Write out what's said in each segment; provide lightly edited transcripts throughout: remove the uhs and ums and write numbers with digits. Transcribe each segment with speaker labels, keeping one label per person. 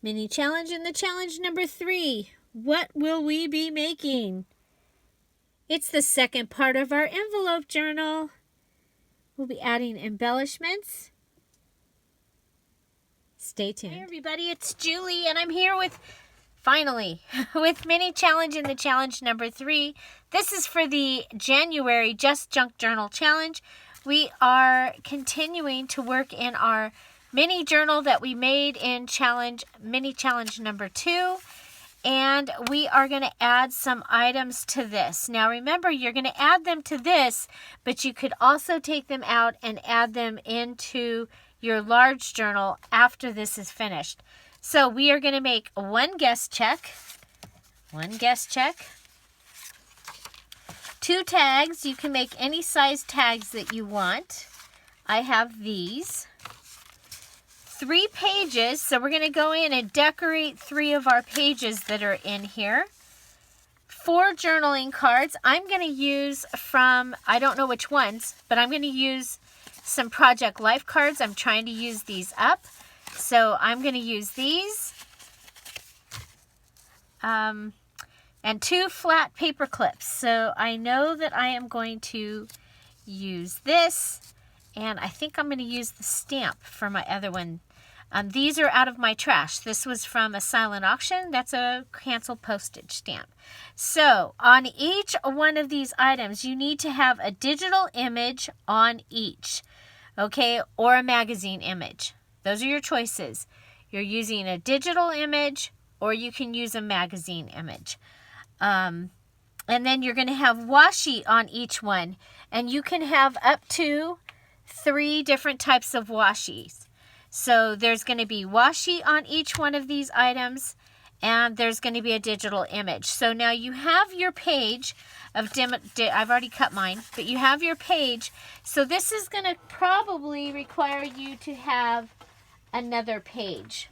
Speaker 1: Mini challenge and the challenge number 3. What will we be making? It's the second part of our envelope journal. We'll be adding embellishments. Stay tuned. Hey everybody, it's Julie and I'm here with, finally, with Mini Challenge and the challenge number 3. This is for the January Just Junk Journal Challenge. We are continuing to work in our mini journal that we made in mini challenge number 2. And we are going to add some items to this. Now remember, you're going to add them to this, but you could also take them out and add them into your large journal after this is finished. So we are going to make one guess check. 2 tags. You can make any size tags that you want. I have these. 3 pages, so we're going to go in and decorate 3 of our pages that are in here. 4 journaling cards. I'm going to use from, I don't know which ones, but I'm going to use some Project Life cards. I'm trying to use these up. So I'm going to use these. And 2 flat paper clips. So I know that I am going to use this. And I think I'm going to use the stamp for my other one. These are out of my trash. This was from a silent auction. That's a canceled postage stamp. So on each one of these items, you need to have a digital image on each, okay, or a magazine image. Those are your choices. You're using a digital image or you can use a magazine image. And then you're going to have washi on each one. And you can have up to 3 different types of washis. So there's going to be washi on each one of these items, and there's going to be a digital image. So now you have your page of I've already cut mine, but you have your page. So this is going to probably require you to have another page.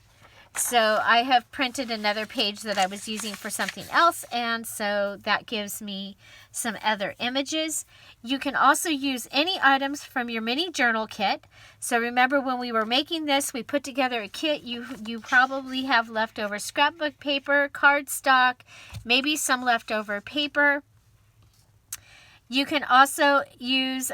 Speaker 1: So I have printed another page that I was using for something else, and so that gives me some other images. You can also use any items from your mini journal kit. So remember when we were making this, we put together a kit. You probably have leftover scrapbook paper, cardstock, maybe some leftover paper. You can also use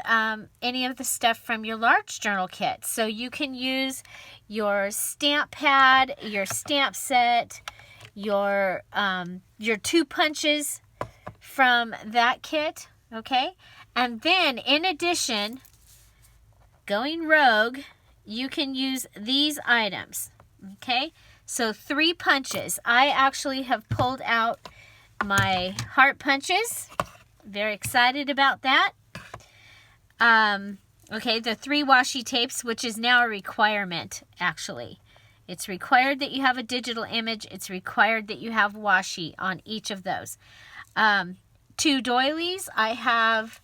Speaker 1: any of the stuff from your large journal kit. So you can use your stamp pad, your stamp set, your 2 punches from that kit, okay? And then in addition, going rogue, you can use these items, okay? So 3 punches. I actually have pulled out my heart punches. Very excited about that. Okay, the 3 washi tapes, which is now a requirement, actually. It's required that you have a digital image. It's required that you have washi on each of those. 2 doilies. I have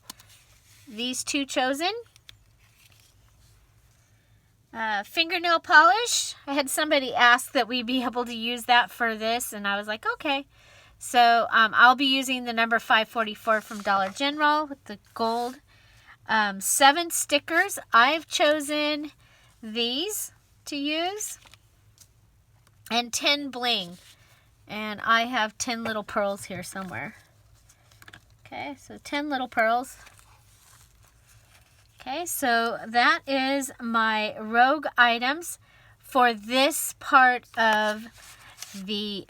Speaker 1: these 2 chosen. Fingernail polish. I had somebody ask that we be able to use that for this, and I was like, okay. So I'll be using the number 544 from Dollar General with the gold. 7 stickers. I've chosen these to use. And 10 bling. And I have 10 little pearls here somewhere. Okay, so 10 little pearls. Okay, so that is my rogue items for this part of the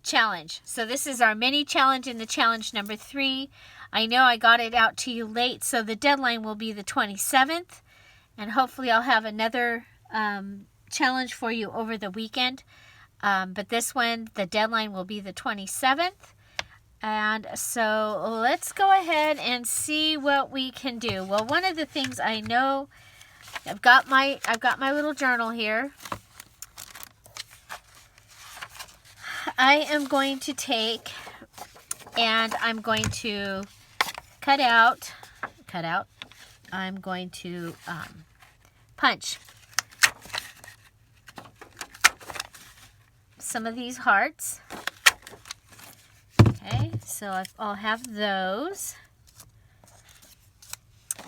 Speaker 1: challenge. So this is our mini challenge and the challenge number 3. I know I got it out to you late, so the deadline will be the 27th, and hopefully I'll have another challenge for you over the weekend. But this one, the deadline will be the 27th. And so let's go ahead and see what we can do. Well, one of the things I know, I've got my little journal here. I am going to take and I'm going to cut out. I'm going to punch some of these hearts. Okay, so I'll have those.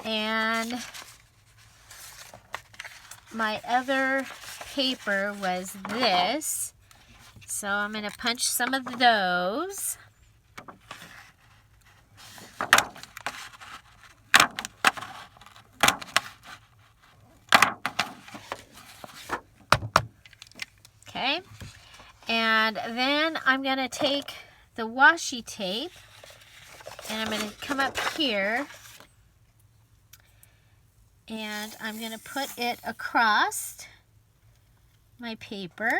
Speaker 1: And my other paper was this. So I'm going to punch some of those. Okay. And then I'm going to take the washi tape and I'm going to come up here and I'm going to put it across my paper.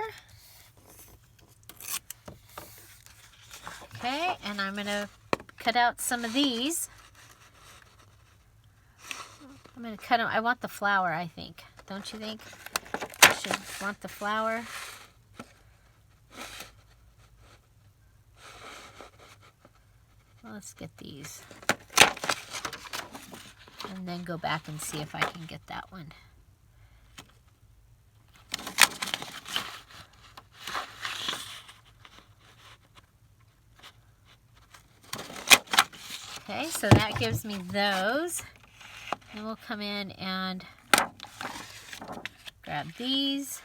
Speaker 1: Okay, and I'm going to cut out some of these. I'm going to cut them. I want the flower, I think. Don't you think? I should want the flower. Let's get these. And then go back and see if I can get that one. Okay, so that gives me those. And we'll come in and grab these.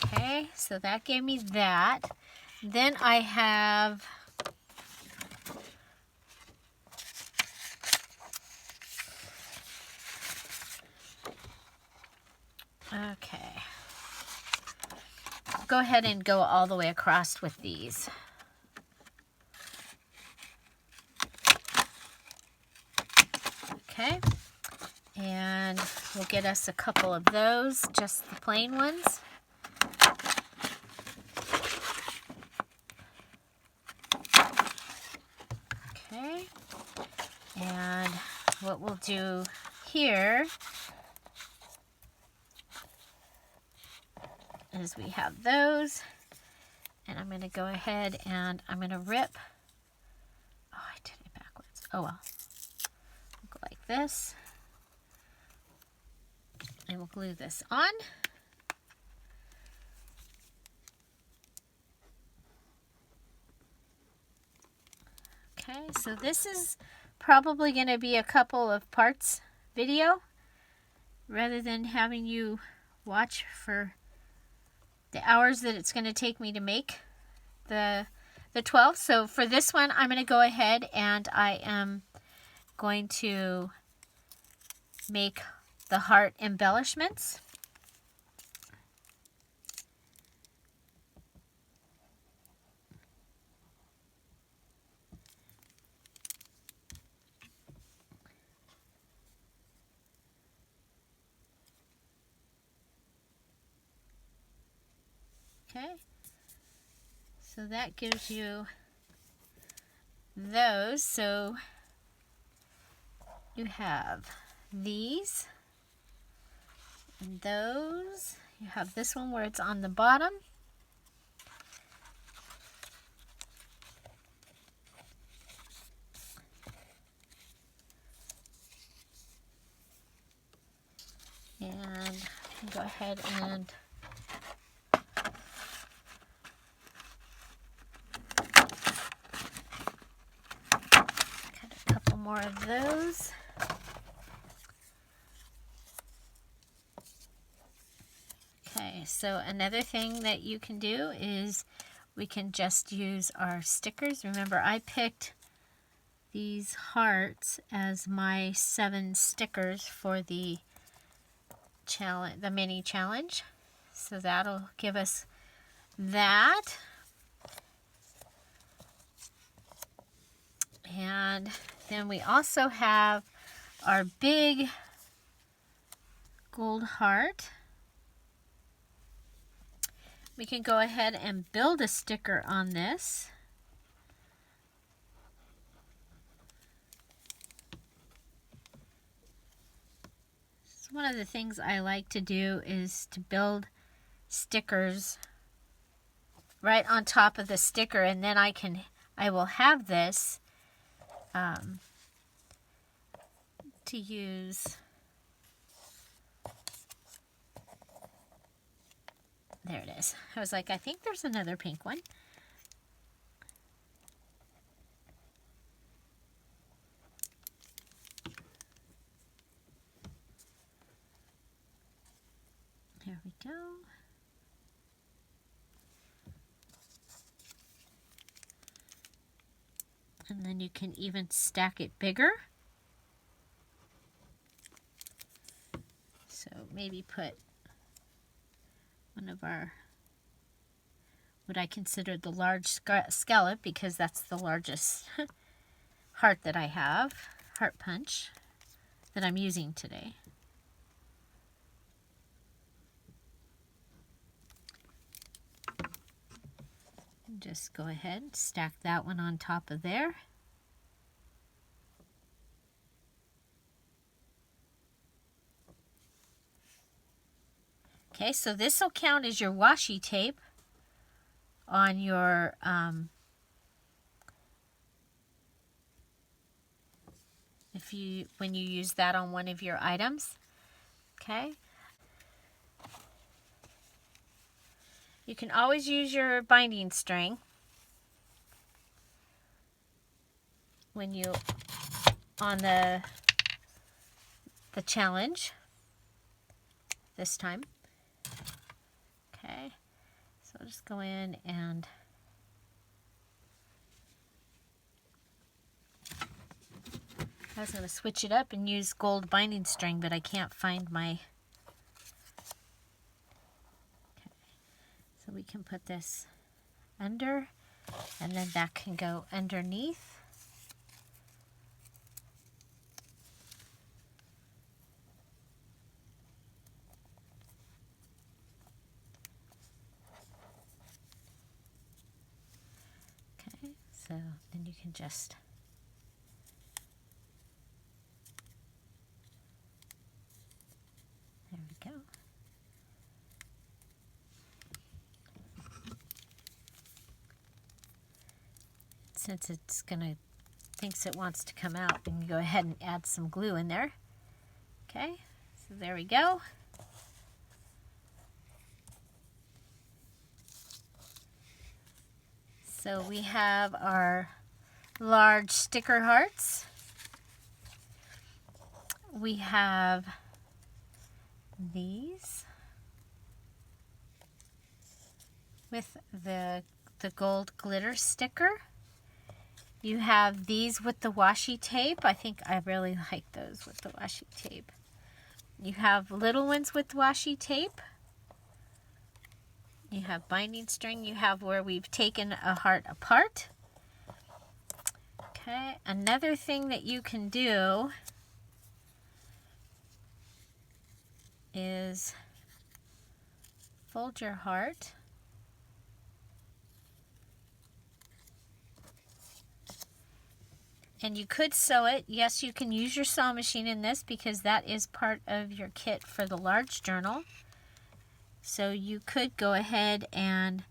Speaker 1: Okay, so that gave me that. Then I have okay. Go ahead and go all the way across with these. Okay, and we'll get us a couple of those, just the plain ones. Okay, and what we'll do here is we have those, and I'm going to go ahead and I'm going to rip. Oh, I did it backwards. Oh well. We'll go like this, and we'll glue this on. Okay, so this is probably going to be a couple of parts video rather than having you watch for the hours that it's going to take me to make the 12. So for this one, I'm going to go ahead and I am going to make the heart embellishments. Okay, so that gives you those. So you have these and those. You have this one where it's on the bottom. And go ahead and more of those. Okay, so another thing that you can do is we can just use our stickers. Remember, I picked these hearts as my 7 stickers for the challenge, the mini challenge. So that'll give us that. And then we also have our big gold heart. We can go ahead and build a sticker on this. So one of the things I like to do is to build stickers right on top of the sticker, and then I will have this to use. There it is. I was like, I think there's another pink one. There we go. And then you can even stack it bigger. So maybe put one of our, what I consider the large scallop, because that's the largest heart that I have, heart punch, that I'm using today. Just go ahead and stack that one on top of there. Okay, so this will count as your washi tape on your when you use that on one of your items. Okay. You can always use your binding string when you on the challenge this time. Okay, so I'll just go in and I was going to switch it up and use gold binding string, but I can't find my... Okay, so we can put this under, and then that can go underneath. Okay, so then you can just... There we go. Since it's thinks it wants to come out, we can go ahead and add some glue in there. Okay, so there we go. So we have our large sticker hearts. We have these with the gold glitter sticker. You have these with the washi tape. I think I really like those with the washi tape. You have little ones with washi tape. You have binding string. You have where we've taken a heart apart. Okay, another thing that you can do is fold your heart. And you could sew it. Yes, you can use your saw machine in this because that is part of your kit for the large journal. So you could go ahead and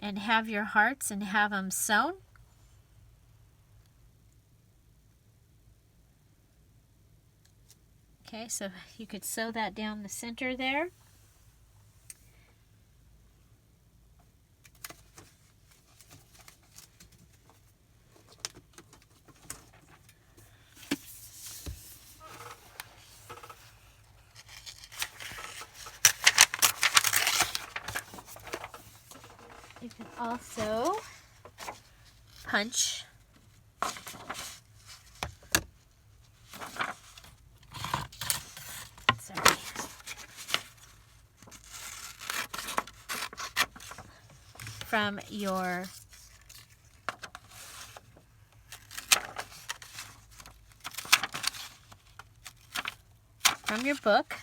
Speaker 1: have your hearts and have them sewn. Okay, so you could sew that down the center there. You can also punch from your book.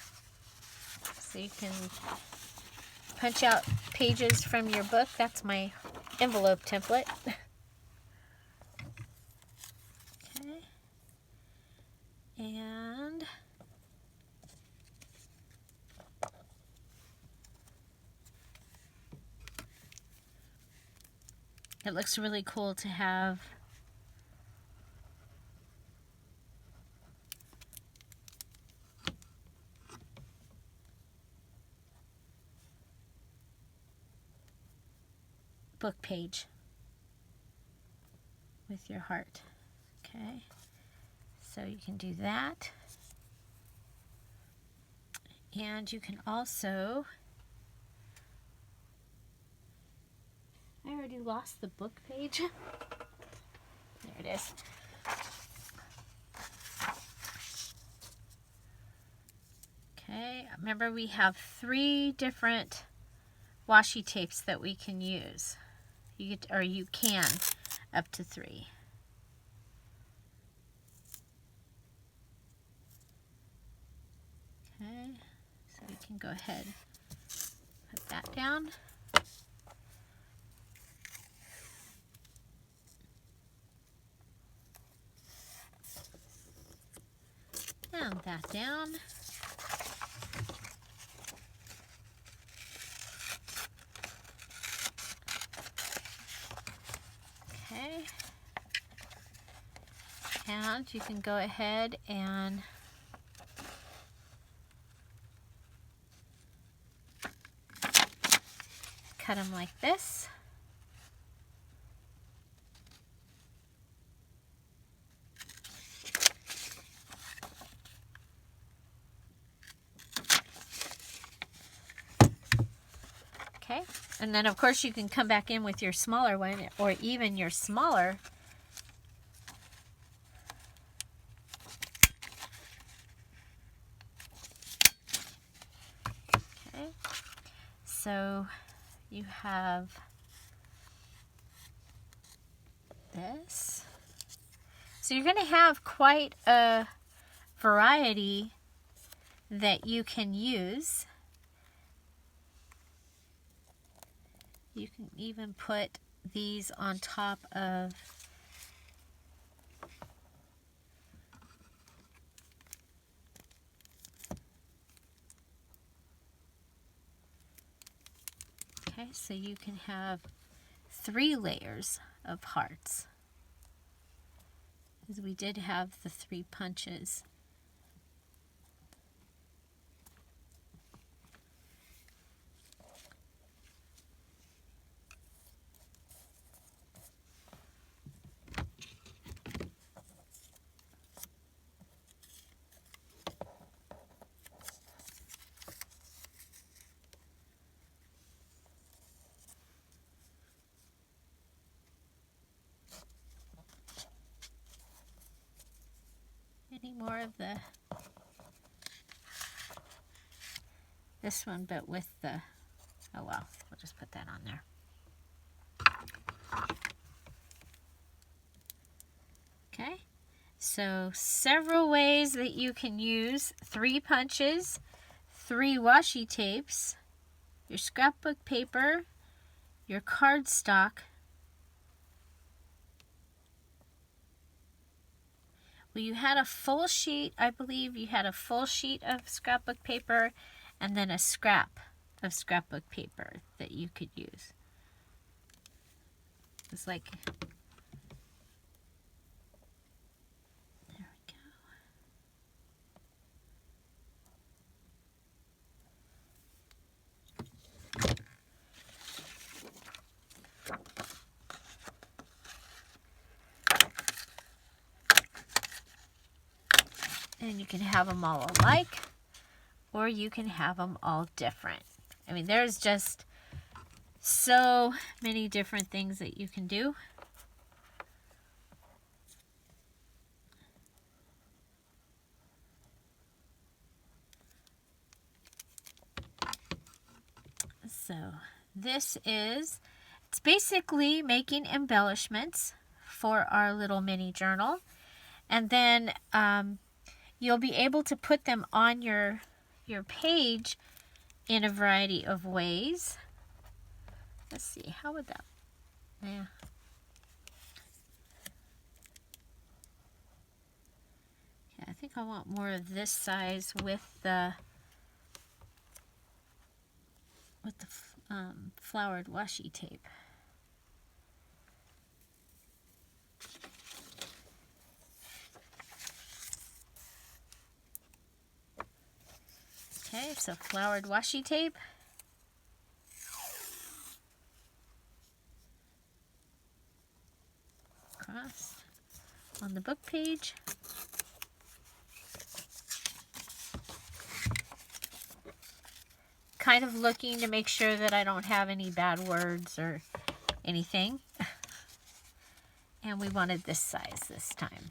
Speaker 1: So you can punch out pages from your book. That's my envelope template. Okay. And it looks really cool to have book page with your heart. Okay, so you can do that. And you can also, I already lost the book page. There it is. Okay, remember we have 3 different washi tapes that we can use. You can up to 3. Okay, so we can go ahead and put that down. And that down. Okay. And you can go ahead and cut them like this. Okay, and then of course you can come back in with your smaller one, or even your smaller. Okay, so you have this. So you're going to have quite a variety that you can use. You can even put these on top of okay, so you can have 3 layers of hearts, because we did have the 3 punches. Any more of this one, but with the, oh well, we'll just put that on there. Okay, so several ways that you can use 3 punches, 3 washi tapes, your scrapbook paper, your cardstock. Well, you had a full sheet, I believe you had a full sheet of scrapbook paper and then a scrap of scrapbook paper that you could use. It's like, there we go. And you can have them all alike, or you can have them all different. I mean, there's just so many different things that you can do. So this is, it's basically making embellishments for our little mini journal. And then you'll be able to put them on your page in a variety of ways. Let's see, how would that, yeah. Okay, I think I want more of this size with the flowered washi tape. Okay, so flowered washi tape. Across on the book page. kind of looking to make sure that I don't have any bad words or anything. And we wanted this size this time.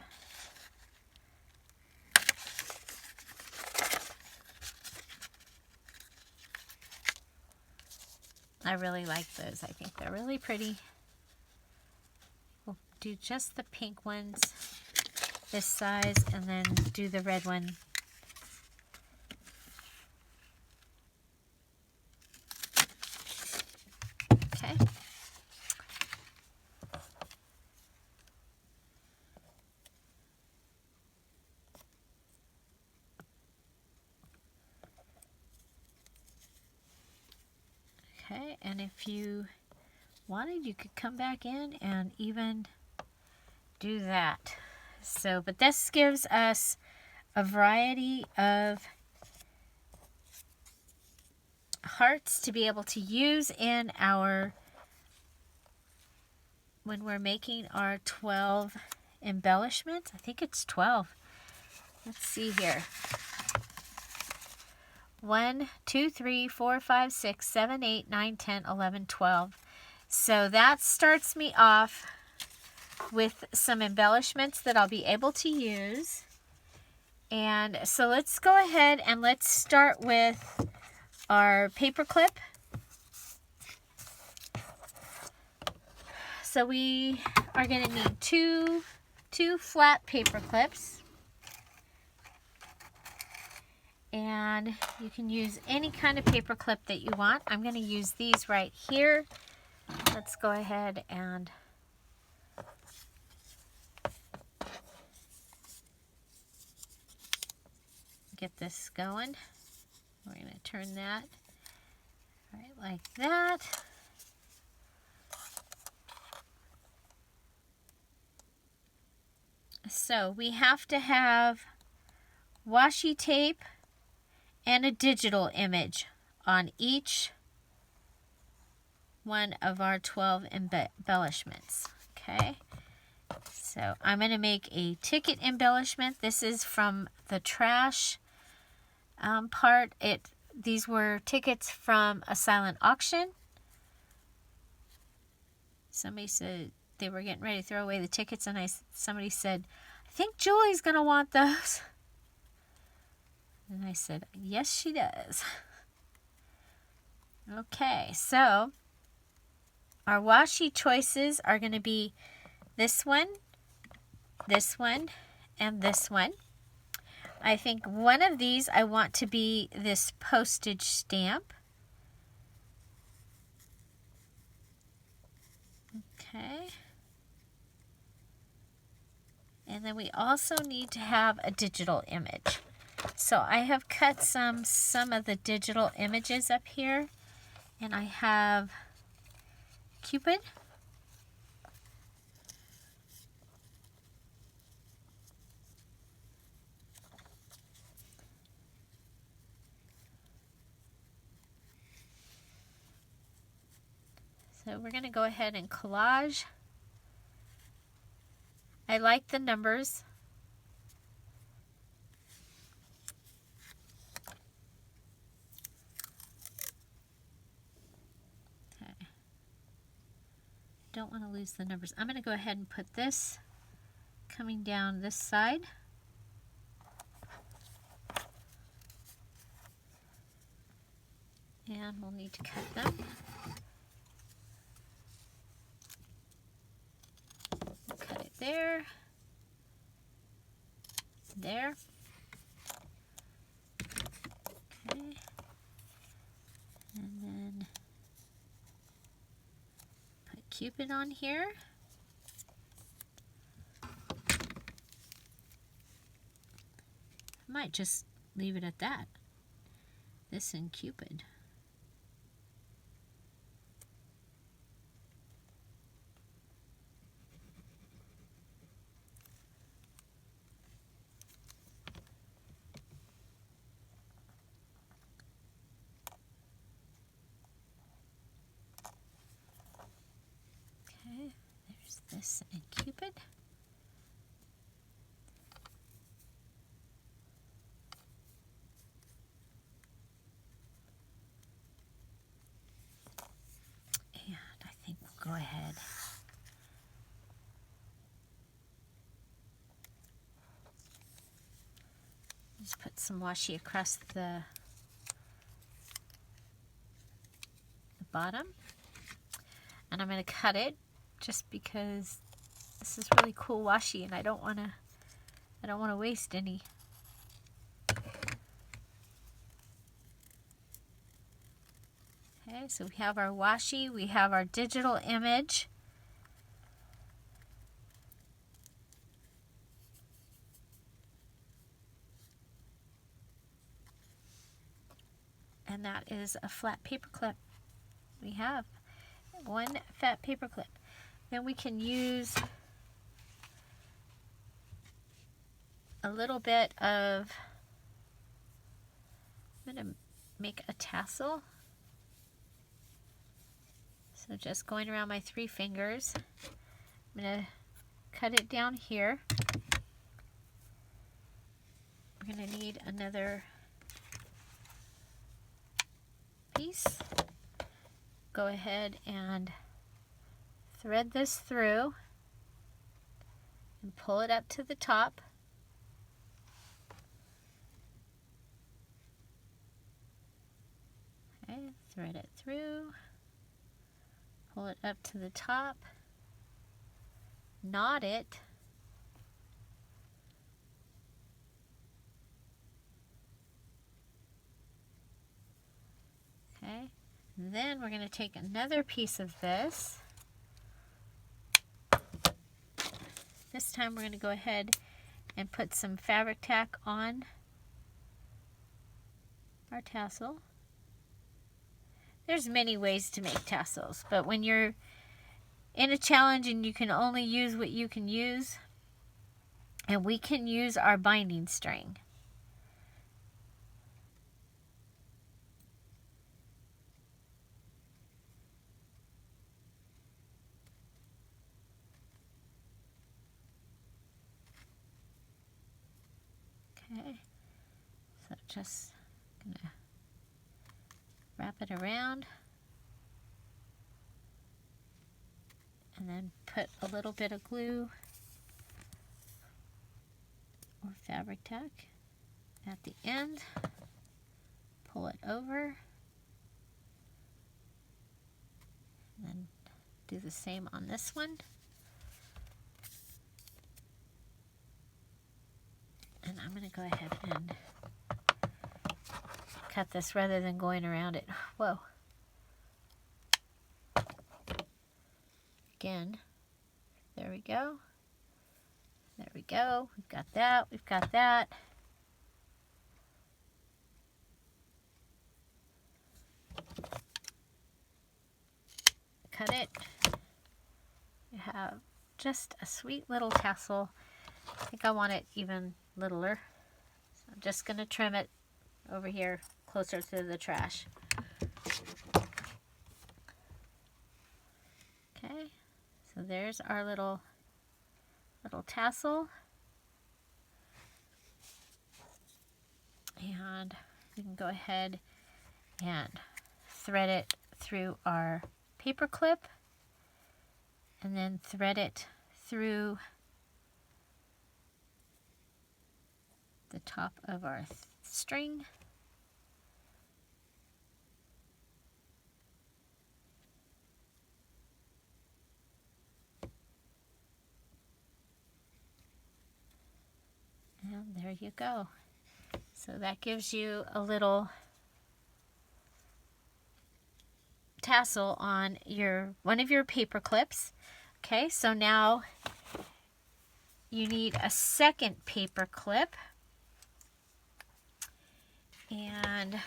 Speaker 1: I really like those. I think they're really pretty. We'll do just the pink ones this size and then do the red one. Okay. Okay, and if you wanted, you could come back in and even do that. So, but this gives us a variety of hearts to be able to use in our, when we're making our 12 embellishments. I think it's 12. Let's see here. 1, 2, 3, 4, 5, 6, 7, 8, 9, 10, 11, 12. So that starts me off with some embellishments that I'll be able to use. And so let's go ahead and let's start with our paper clip. So we are going to need two flat paper clips. And you can use any kind of paper clip that you want. I'm going to use these right here. Let's go ahead and get this going. We're going to turn that right like that. So we have to have washi tape and a digital image on each one of our 12 embellishments. Okay, so I'm going to make a ticket embellishment. This is from the trash part. These were tickets from a silent auction. Somebody said they were getting ready to throw away the tickets, and somebody said, "I think Julie's going to want those." And I said, "Yes, she does." Okay, so our washi choices are going to be this one, and this one. I think one of these I want to be this postage stamp. Okay. And then we also need to have a digital image. So I have cut some of the digital images up here, and I have Cupid. So we're going to go ahead and collage. I like the numbers. Okay. Don't want to lose the numbers. I'm going to go ahead and put this coming down this side. And we'll need to cut them. We'll cut it there. There. Okay. And then put Cupid on here. I might just leave it at that. This and Cupid. Okay, there's this and Cupid. go ahead. Just put some washi across the bottom. And I'm going to cut it just because this is really cool washi and I don't want to waste any. Okay, so we have our washi, we have our digital image. And that is a flat paper clip. We have one flat paper clip. Then we can use a little bit of, I'm going to make a tassel. So just going around my 3 fingers. I'm going to cut it down here. We're going to need another piece. Go ahead and thread this through and pull it up to the top. Okay, thread it through, pull it up to the top, knot it, okay, and then we're going to take another piece of this. This time we're going to go ahead and put some fabric tack on our tassel. There's many ways to make tassels, but when you're in a challenge and you can only use what you can use, and we can use our binding string. Okay, so just gonna wrap it around and then put a little bit of glue or fabric tack at the end, pull it over, and then do the same on this one. And I'm going to go ahead and cut this rather than going around it. Whoa. Again. There we go. There we go. We've got that. We've got that. Cut it. You have just a sweet little tassel. I think I want it even littler. So I'm just going to trim it over here closer to the trash. Okay, so there's our little tassel. And we can go ahead and thread it through our paper clip and then thread it through the top of our string. And there you go. So that gives you a little tassel on one of your paper clips. Okay, so now you need a second paper clip. And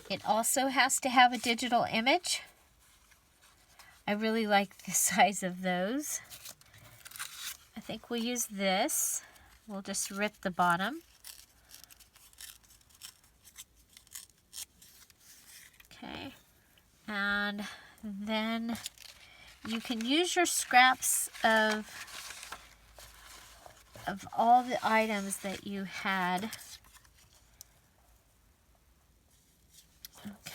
Speaker 1: it also has to have a digital image. I really like the size of those. I think we'll use this. We'll just rip the bottom. Okay. And then you can use your scraps of all the items that you had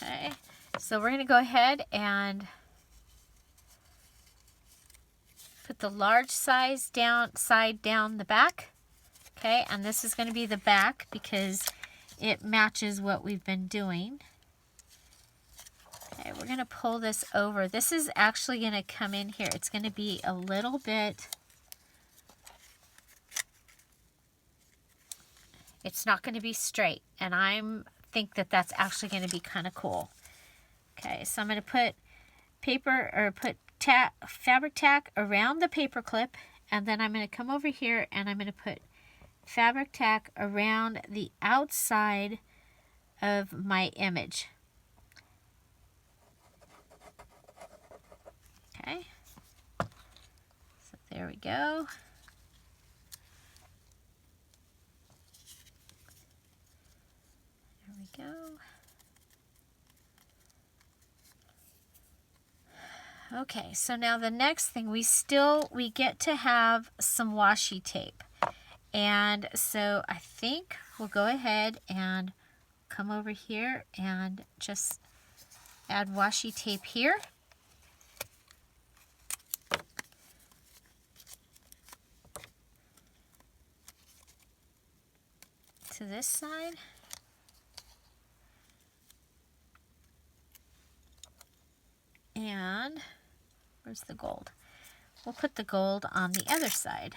Speaker 1: Okay, so we're going to go ahead and put the large side down the back. Okay, and this is going to be the back because it matches what we've been doing. Okay, we're going to pull this over. This is actually going to come in here. It's going to be a little bit, it's not going to be straight, and I think that that's actually going to be kind of cool. Okay, so I'm going to put fabric tack around the paper clip, and then I'm going to come over here and I'm going to put fabric tack around the outside of my image. Okay, so there we go. There we go. Okay, so now the next thing, we get to have some washi tape. And so I think we'll go ahead and come over here and just add washi tape here. To this side. And where's the gold? We'll put the gold on the other side.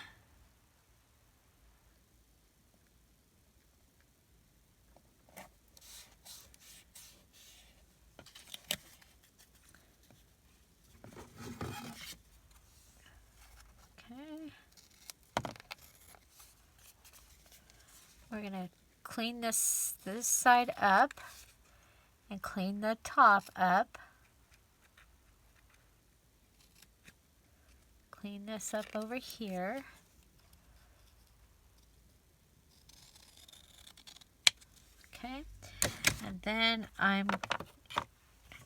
Speaker 1: Okay. We're going to clean this side up and clean the top up. Clean this up over here. Okay, and then I'm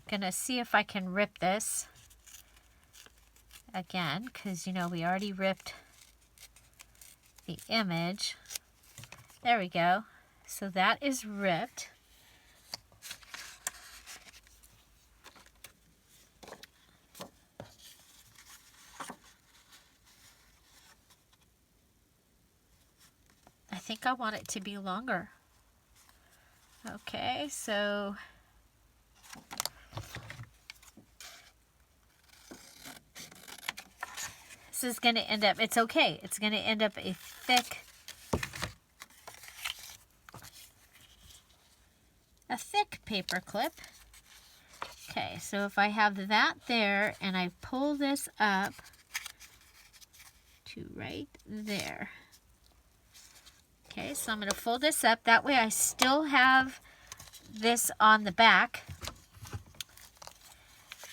Speaker 1: gonna see if I can rip this again, because you know we already ripped the image. There we go. So that is ripped. I think I want it to be longer. Okay, so this is going to end up, it's okay, it's going to end up a thick paper clip. Okay, so if I have that there and I pull this up to right there. Okay, so I'm going to fold this up. That way I still have this on the back.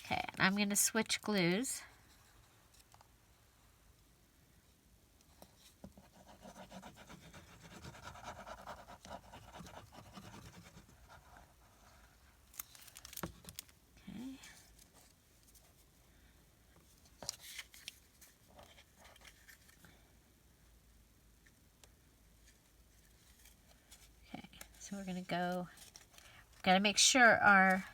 Speaker 1: Okay, and I'm going to switch glues. So we're going to go, got to make sure our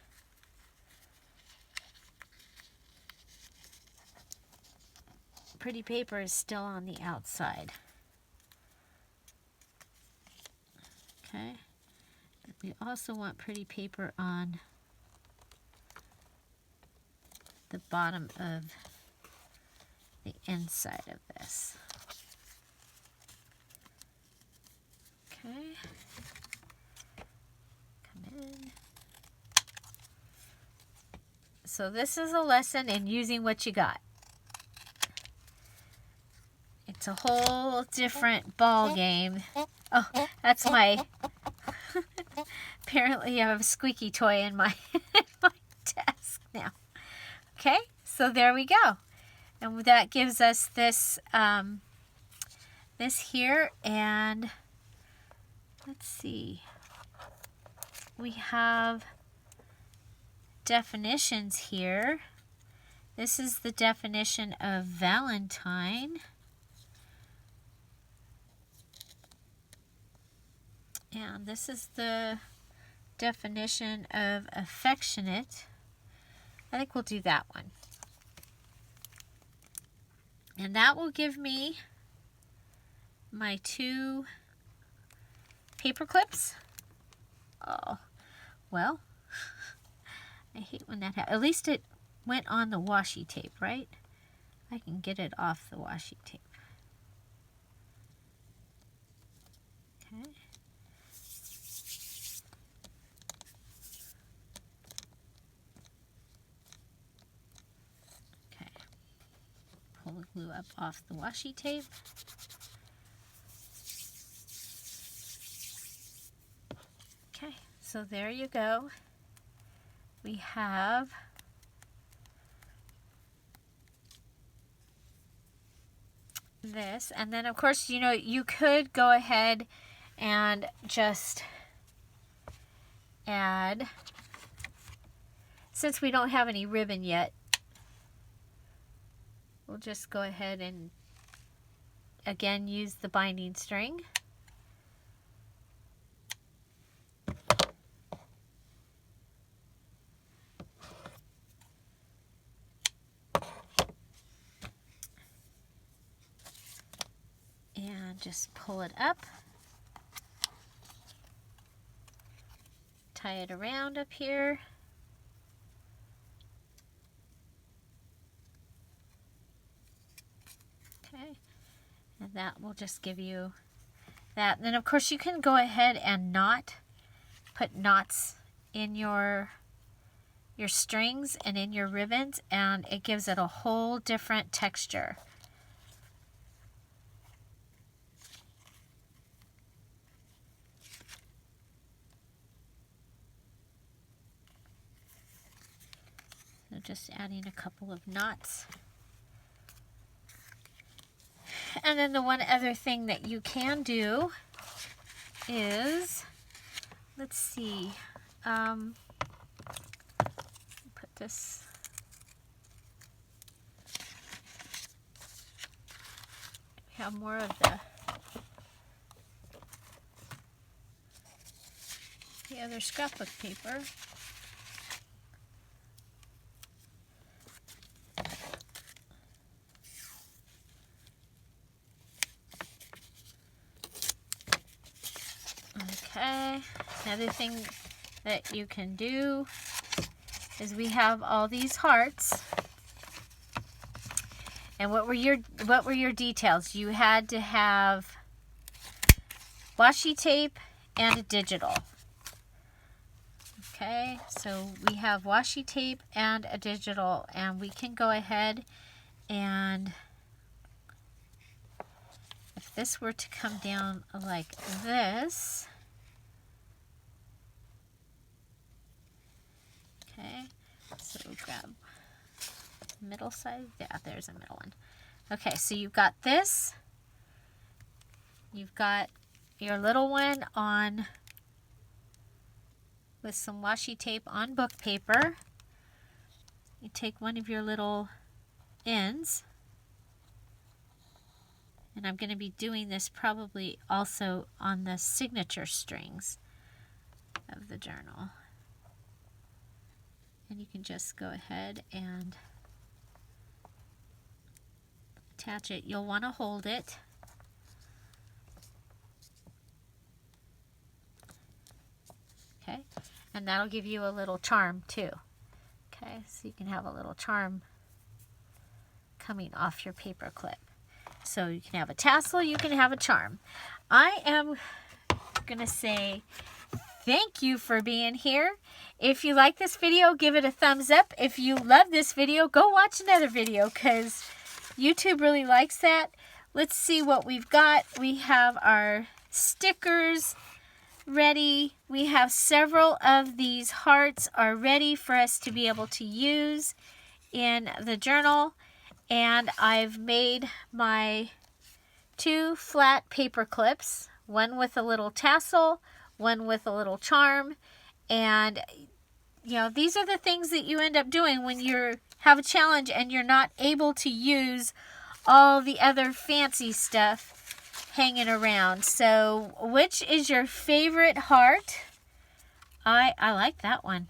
Speaker 1: pretty paper is still on the outside. Okay, but we also want pretty paper on the bottom of the inside of this. Okay. So this is a lesson in using what you got. It's a whole different ball game. Oh, that's my, apparently I have a squeaky toy in my, my desk now. Okay, so there we go. And that gives us this, this here, and let's see. We have definitions here. This is the definition of Valentine. And this is the definition of affectionate. I think we'll do that one. And that will give me my 2 paper clips. Oh, well, I hate when that happens. At least it went on the washi tape, right? I can get it off the washi tape. Okay. Okay. Pull the glue up off the washi tape. Okay, so there you go. We have this, and then of course, you know, you could go ahead and just add, since we don't have any ribbon yet, we'll just go ahead and again use the binding string. And just pull it up, tie it around up here. Okay, and that will just give you that. And then of course you can go ahead and put knots in your strings and in your ribbons, and it gives it a whole different texture. So just adding a couple of knots. And then the one other thing that you can do is, let's see, put this, we have more of the other scrapbook paper. Okay, another thing that you can do is we have all these hearts. And what were your details? You had to have washi tape and a digital. Okay, so we have washi tape and a digital, and we can go ahead and if this were to come down like this, okay, so we'll grab middle side. Yeah, there's a middle one. Okay, so you've got this. You've got your little one on with some washi tape on book paper. You take one of your little ends, and I'm going to be doing this probably also on the signature strings of the journal. And you can just go ahead and attach it. You'll want to hold it. Okay, and that'll give you a little charm too. Okay, so you can have a little charm coming off your paper clip. So you can have a tassel, you can have a charm. I am gonna say thank you for being here. If you like this video, give it a thumbs up. If you love this video, go watch another video because YouTube really likes that. Let's see what we've got. We have our stickers ready. We have several of these hearts are ready for us to be able to use in the journal. And I've made my 2 flat paper clips, one with a little tassel, one with a little charm. And you know, these are the things that you end up doing when you have a challenge and you're not able to use all the other fancy stuff hanging around. So which is your favorite heart? I like that one.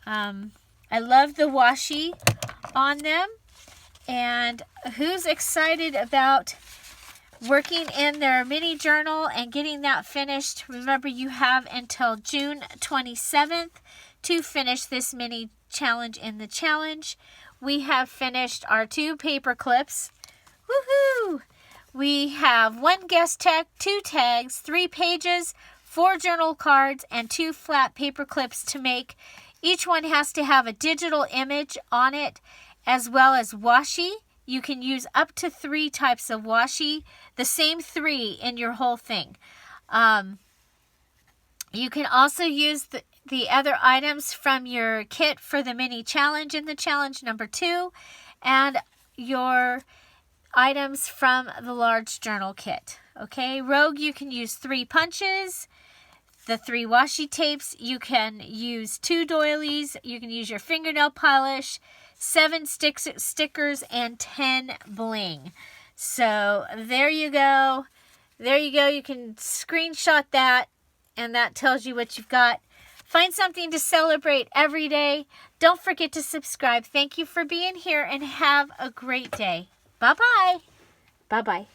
Speaker 1: I love the washi on them. And who's excited about working in their mini journal and getting that finished? Remember, you have until June 27th to finish this mini challenge in the challenge. We have finished our 2 paper clips. Woohoo! We have 1 guest tag, 2 tags, 3 pages, 4 journal cards, and 2 flat paper clips to make. Each one has to have a digital image on it, as well as washi. You can use up to 3 types of washi, the same 3 in your whole thing. You can also use the other items from your kit for the mini challenge in the challenge number 2, and your items from the large journal kit. Okay, Rogue, you can use 3 punches, the 3 washi tapes, you can use 2 doilies, you can use your fingernail polish, 7 stickers, and 10 bling. So there you go. There you go. You can screenshot that, and that tells you what you've got. Find something to celebrate every day. Don't forget to subscribe. Thank you for being here, and have a great day. Bye-bye. Bye-bye.